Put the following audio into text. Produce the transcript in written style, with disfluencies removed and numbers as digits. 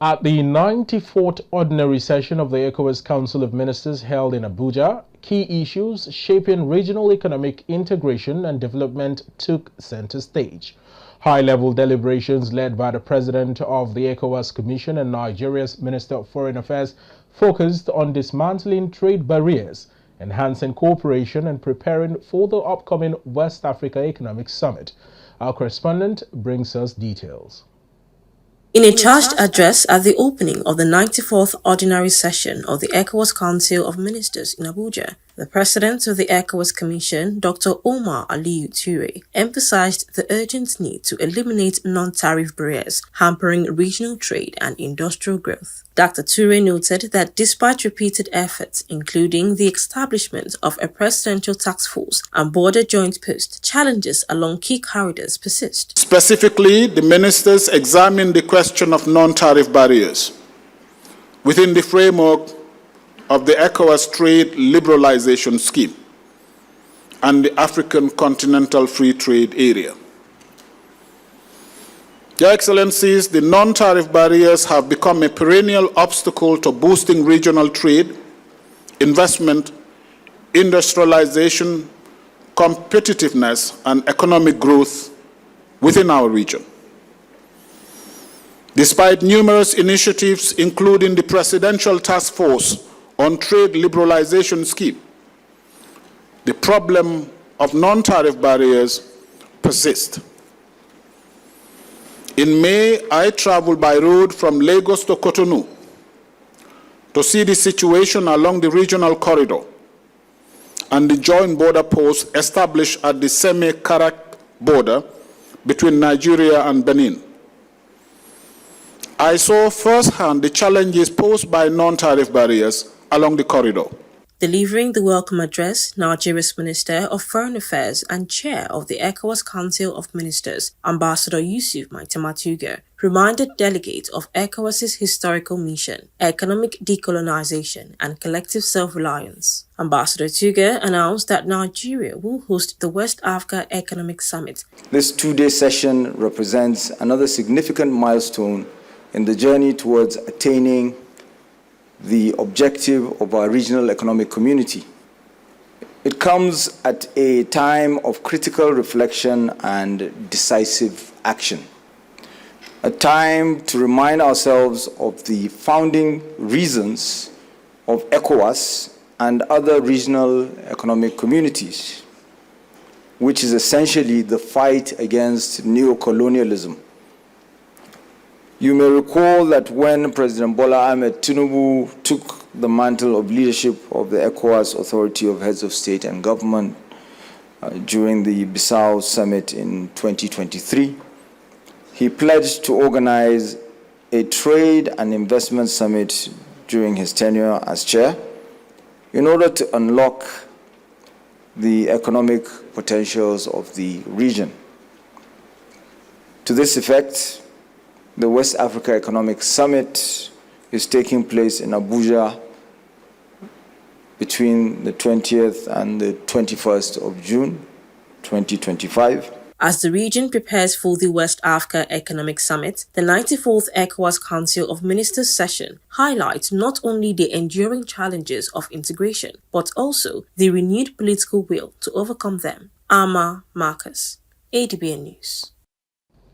At the 94th Ordinary Session of the ECOWAS Council of Ministers held in Abuja, key issues shaping regional economic integration and development took center stage. High-level deliberations led by the President of the ECOWAS Commission and Nigeria's Minister of Foreign Affairs focused on dismantling trade barriers, enhancing cooperation and preparing for the upcoming West Africa Economic Summit. Our correspondent brings us details. In a charged address at the opening of the 94th Ordinary Session of the ECOWAS Council of Ministers in Abuja, the President of the ECOWAS Commission, Dr. Omar Aliyu Ture, emphasized the urgent need to eliminate non-tariff barriers hampering regional trade and industrial growth. Dr. Ture noted that despite repeated efforts, including the establishment of a presidential task force and border joint post, challenges along key corridors persist. Specifically, the ministers examined the question of non-tariff barriers within the framework of the ECOWAS Trade Liberalization Scheme and the African Continental Free Trade Area. Your Excellencies, the non-tariff barriers have become a perennial obstacle to boosting regional trade, investment, industrialization, competitiveness, and economic growth within our region. Despite numerous initiatives, including the Presidential Task Force on Trade Liberalization Scheme, the problem of non-tariff barriers persists. In May, I traveled by road from Lagos to Cotonou to see the situation along the regional corridor and the joint border post established at the Seme-Karak border between Nigeria and Benin. I saw firsthand the challenges posed by non-tariff barriers along the corridor. Delivering the welcome address, Nigeria's Minister of Foreign Affairs and Chair of the ECOWAS Council of Ministers, Ambassador Yusuf Maitamatuga, reminded delegates of ECOWAS's historical mission, economic decolonization and collective self-reliance. Ambassador Tuga announced that Nigeria will host the West Africa Economic Summit. This two-day session represents another significant milestone in the journey towards attaining the objective of our regional economic community. It comes at a time of critical reflection and decisive action, a time to remind ourselves of the founding reasons of ECOWAS and other regional economic communities, which is essentially the fight against neocolonialism. You may recall that when President Bola Ahmed Tinubu took the mantle of leadership of the ECOWAS Authority of Heads of State and Government during the Bissau Summit in 2023, he pledged to organize a trade and investment summit during his tenure as chair in order to unlock the economic potentials of the region. To this effect, the West Africa Economic Summit is taking place in Abuja between the 20th and the 21st of June, 2025. As the region prepares for the West Africa Economic Summit, the 94th ECOWAS Council of Ministers session highlights not only the enduring challenges of integration, but also the renewed political will to overcome them. Ama Marcus, ADBN News.